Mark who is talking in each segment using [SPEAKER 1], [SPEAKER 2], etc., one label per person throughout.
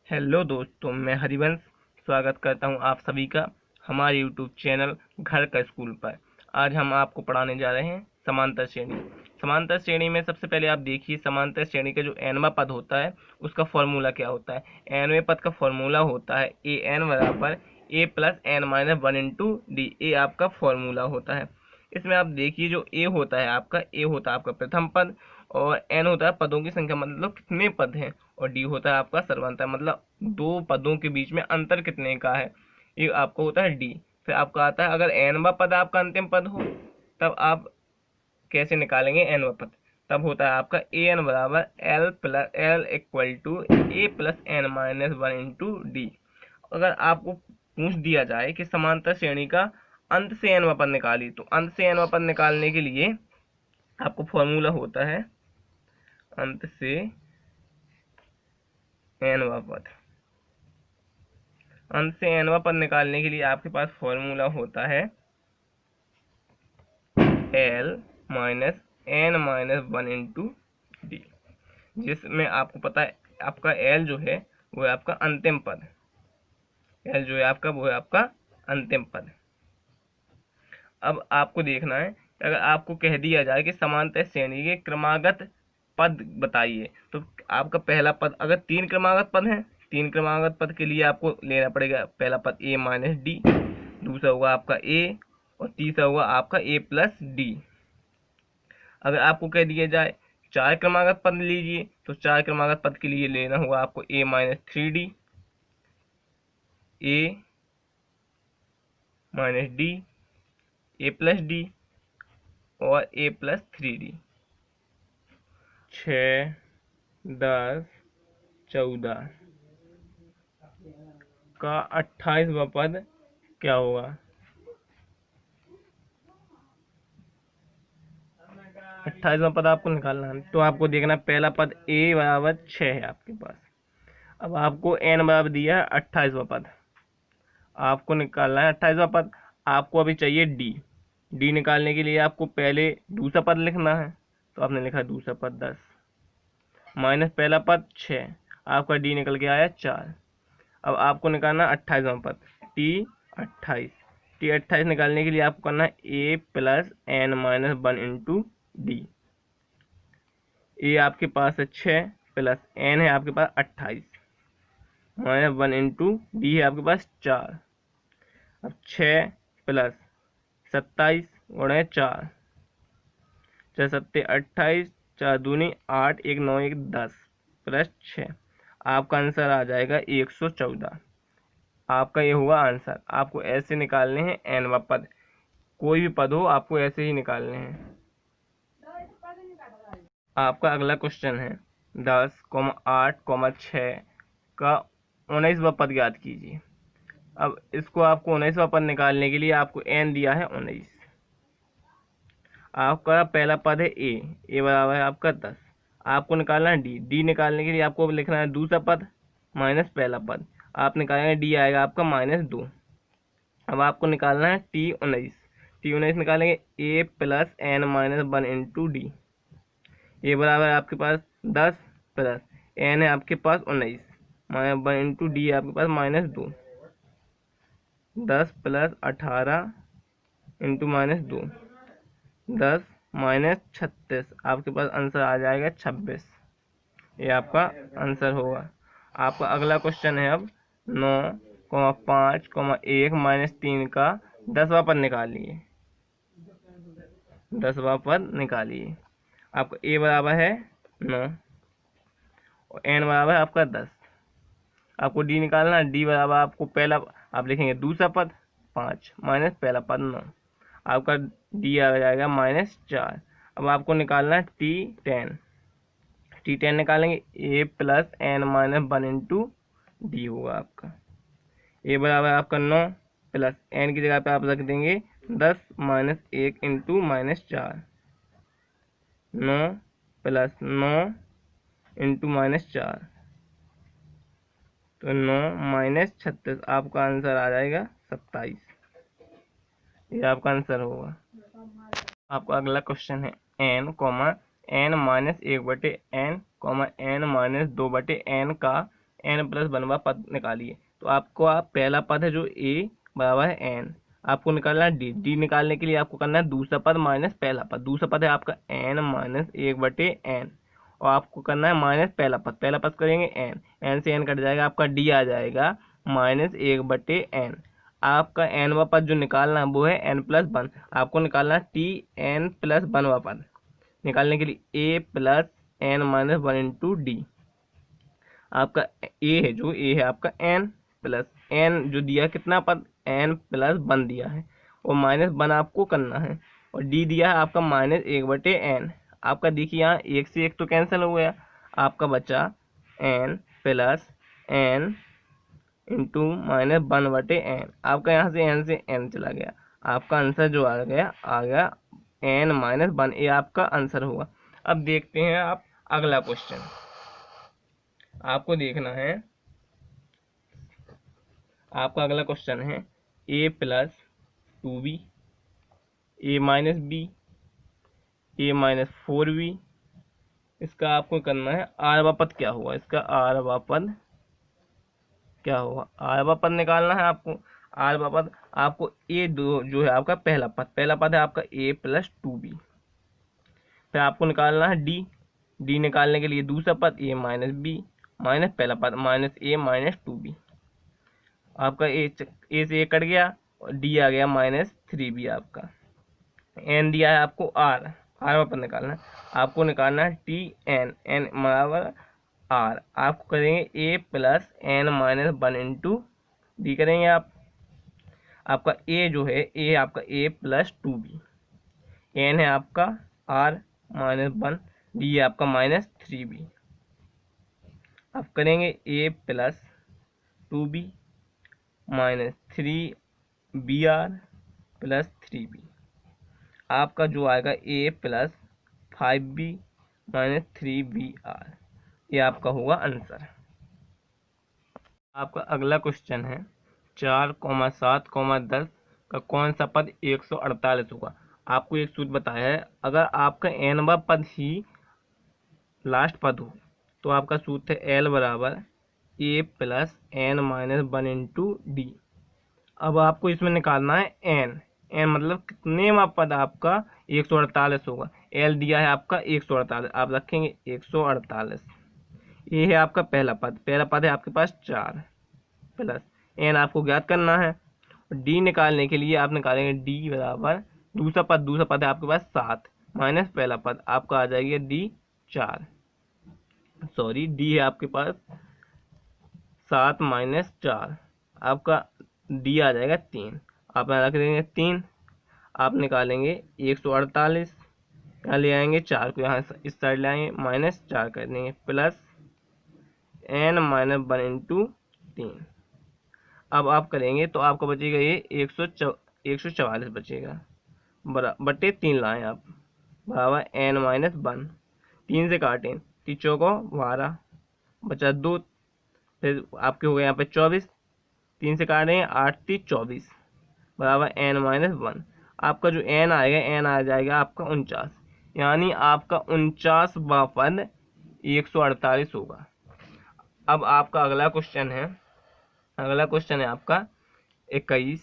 [SPEAKER 1] Hello दोस्तों, मैं हरिवंश स्वागत करता हूं आप सभी का हमारे यूट्यूब चैनल घर का स्कूल पर। आज हम आपको पढ़ाने जा रहे हैं समांतर श्रेणी। समांतर श्रेणी में सबसे पहले आप देखिए, समांतर श्रेणी का जो nवां पद होता है उसका फॉर्मूला क्या होता है। nवें पद का फॉर्मूला होता है ए एन बराबर a plus n minus one into d. A आपका फॉर्मूला होता है। इसमें आप देखिए, जो ए होता है आपका प्रथम पद, और एन होता है पदों की संख्या, मतलब कितने पद हैं, और डी होता है आपका सर्वांतर, मतलब दो पदों के बीच में अंतर कितने का है, ये आपको होता है डी। फिर आपका आता है, अगर एनवा पद आपका अंतिम पद हो तब आप कैसे निकालेंगे एनवा पद। तब होता है आपका ए एन बराबर l equal to a plus n minus one into d. अगर आपको पूछ दिया जाए कि समांतर श्रेणी का अंत से एनवा पद निकालिए, तो अंत से एनवा पद निकालने के लिए आपको फॉर्मूला होता है अंत से एनवा पद। अंत से एनवा पद निकालने के लिए आपके पास फॉर्मूला होता है l minus n minus one into d, जिसमें आपको पता है आपका एल जो है वो है आपका अंतिम पद। एल जो है आपका वो है आपका अंतिम पद। अब आपको देखना है, अगर आपको कह दिया जाए कि समांतर श्रेणी के क्रमागत पद बताइए, तो आपका पहला पद, अगर तीन क्रमागत पद हैं, तीन क्रमागत पद के लिए आपको लेना पड़ेगा पहला पद ए माइनस डी, दूसरा होगा आपका ए, और तीसरा होगा आपका ए प्लस डी। अगर आपको कह दिया जाए चार क्रमागत पद लीजिए, तो चार क्रमागत पद के लिए लेना होगा आपको ए माइनस थ्री डी, ए माइनस डी, ए प्लस डी और ए प्लस थ्री डी। 6, 10, 14 का 28वां पद क्या होगा? 28वां पद आपको निकालना है, तो आपको देखना पहला पद ए बराबर 6 है आपके पास। अब आपको एन बराबर दिया है 28वां पद, आपको निकालना है 28वां पद। आपको अभी चाहिए डी। डी निकालने के लिए आपको पहले दूसरा पद लिखना है, तो आपने लिखा दूसरा पद 10 माइनस पहला पद 6, आपका डी निकल के आया 4। अब आपको निकालना 28वां पद टी 28। टी 28 निकालने के लिए आपको करना है a plus n minus one into d. A आपके पास है 6 प्लस एन है आपके पास 28 माइनस वन इंटू डी है आपके पास 4। अब 6 प्लस 27 गुणे 4, 6 सत्ते 28, 4 दूनी 8, 1 9 1 10 प्लस 6, आपका आंसर आ जाएगा 114। आपका ये हुआ आंसर। आपको ऐसे निकालने हैं एनवा पद, कोई भी पद हो आपको ऐसे ही निकालने हैं। आपका अगला क्वेश्चन है 10, 8, 6 का 19वां पद ज्ञात कीजिए। अब इसको आपको 19वां पद निकालने के लिए आपको एन दिया है 19। आपका पहला पद है ए बराबर है आपका 10। आपको निकालना है डी। डी निकालने के लिए आपको लिखना है दूसरा पद माइनस पहला पद, आप निकालेंगे डी आएगा आपका -2। अब आपको निकालना है टी 19। टी 19 निकालेंगे a plus n minus one into d. A बराबर है आपके पास 10 प्लस एन है आपके पास 19 माइनस वन इंटू डी है आपके पास -2। 10 प्लस 18 इंटू -2, 10 माइनस 36, आपके पास आंसर आ जाएगा 26। ये आपका आंसर होगा। आपका अगला क्वेश्चन है अब 9, 5, 1 माइनस 3 का 10वां पद निकालिए। 10वां पद निकालिए। आपका ए बराबर है 9 और एन बराबर है आपका 10। आपको डी निकालना है। डी बराबर आपको पहला आप लिखेंगे दूसरा पद 5 माइनस पहला पद 9, आपका डी आ जाएगा -4। अब आपको निकालना है टी 10। टी 10 निकालेंगे a plus n minus one into d होगा आपका। ए बराबर आपका 9 प्लस एन की जगह पे आप रख देंगे 10 माइनस 1 इंटू -4। 9 प्लस 9 इंटू -4, तो 9 माइनस 36, आपका आंसर आ जाएगा 27। ये आपका आंसर होगा। आपका अगला क्वेश्चन है N minus 1/n, N minus 2/n का n प्लस 1 वाला पद निकालिए। तो आपको आप पहला पद है जो a बराबर है n, आपको निकालना है d निकालने के लिए आपको करना है दूसरा पद माइनस पहला पद। दूसरा पद है आपका n माइनस 1/n और आपको करना है माइनस पहला पद करेंगे n से n कट जाएगा, आपका d आ जाएगा माइनस 1/n। आपका n वा पद जो निकालना है वो है n प्लस 1, आपको निकालना है t n प्लस 1 वा पद। निकालने के लिए a plus n minus 1 into D. आपका a है जो a है आपका n प्लस n जो दिया कितना पद n प्लस 1 दिया है और माइनस 1 आपको करना है और d दिया है आपका माइनस 1/n। आपका देखिए यहाँ एक से एक तो कैंसिल हो गया, आपका बचा n plus n into minus 1/n। आपका यहाँ से n चला गया, आपका आंसर जो आ गया n माइनस 1, ये आपका आंसर हुआ। अब देखते हैं आप अगला क्वेश्चन। आपको देखना है, आपका अगला क्वेश्चन है a plus 2b a minus b a minus 4b। इसका आपको करना है आरवा पद क्या हुआ, इसका आरवा पद क्या होगा, आरवा पद निकालना है आपको। आरवा पद आपको a जो है आपका पहला पद है आपका a प्लस 2b। फिर आपको निकालना है d निकालने के लिए दूसरा पद a माइनस b माइनस पहला पद माइनस a माइनस 2b। आपका a से a कट गया और d आ गया माइनस 3b। आपका n दिया है आपको r पर निकालना है, आपको निकालना है t n बराबर r। आपको करेंगे a plus n minus 1 into D करेंगे आप। आपका a जो है a आपका a प्लस 2b, n है आपका r माइनस 1, डी है आपका माइनस 3b। आप करेंगे a plus 2b minus 3br plus 3b। आपका जो आएगा a plus 5b minus 3br, ये आपका होगा आंसर। आपका अगला क्वेश्चन है 4,7,10 का कौन सा पद 148 होगा। आपको एक सूत्र बताया है, अगर आपका n पद ही लास्ट पद हो तो आपका सूत्र है l बराबर a plus n minus 1 into D. अब आपको इसमें निकालना है n मतलब कितने वा पद आपका 148 होगा। l दिया है आपका 148, आप रखेंगे 148। ये है आपका पहला पद है आपके पास 4 प्लस n आपको ज्ञात करना है। d निकालने के लिए आप निकालेंगे d बराबर दूसरा पद है आपके पास 7 माइनस पहला पद, आपका आ जाएगा d 4। सॉरी d है आपके पास 7 माइनस 4, आपका d आ जाएगा 3। आप यहाँ रख देंगे 3। आप निकालेंगे 148, यहाँ ले आएंगे 4 को यहाँ इस साइड ले आएंगे माइनस 4 कर देंगे प्लस n माइनस 1 इंटू 3। अब आप करेंगे तो आपका बचेगा ये 144 बचेगा बटे 3 लाएँ आप बराबर n माइनस 1। 3 से काटें 3 चौको 12 बचा 2, फिर आपके हो गए यहाँ पे 24। 3 से काटें 8 3 24 बराबर n माइनस 1। आपका जो n आएगा n आ जाएगा आपका 49, यानी आपका 49वां पद 148 होगा। अब आपका अगला क्वेश्चन है आपका 21,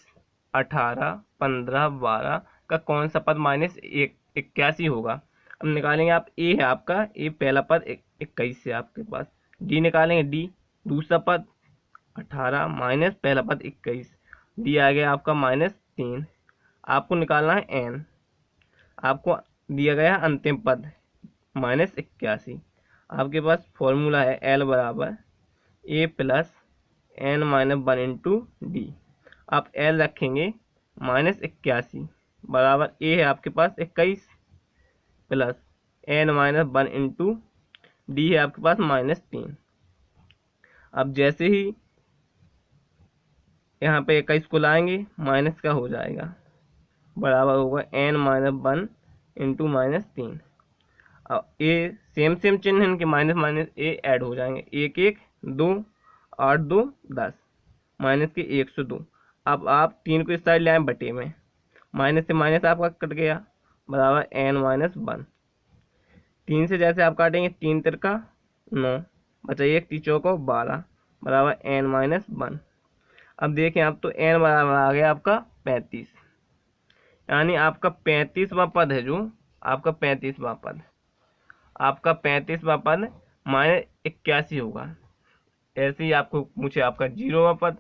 [SPEAKER 1] 18, 15, 12 का कौन सा पद माइनस 81 होगा। अब निकालेंगे आप a है आपका a पहला पद 21 से आपके पास, d निकालेंगे d दूसरा पद 18 माइनस पहला पद 21, डी आ गया आपका माइनस 3। आपको निकालना है n, आपको दिया गया अंतिम पद माइनस 81। आपके पास फॉर्मूला है l बराबर a plus n minus 1 into D. आप l रखेंगे माइनस 81 बराबर a है आपके पास 21 plus n minus 1 into d है आपके पास माइनस 3। अब जैसे ही यहाँ पे 21 को लाएंगे माइनस का हो जाएगा बराबर होगा n माइनस 1 इंटू माइनस 3। अब ए सेम चिन्ह इनके माइनस माइनस ए ऐड हो जाएंगे, 1 1 2 8 2 10 माइनस के 102। अब आप 3 को इस साइड ले आए बटे में, माइनस से माइनस आपका कट गया बराबर n माइनस 1। 3 से जैसे आप काटेंगे 3 तिरका 9 बचा 1 3 चौको 12 बराबर n-1। अब देखें आप तो n बराबर आ गया आपका 35, यानी आपका 35वां पद है जो आपका 35वां पद -81 होगा। ऐसे ही आपको पूछे आपका 0वां पद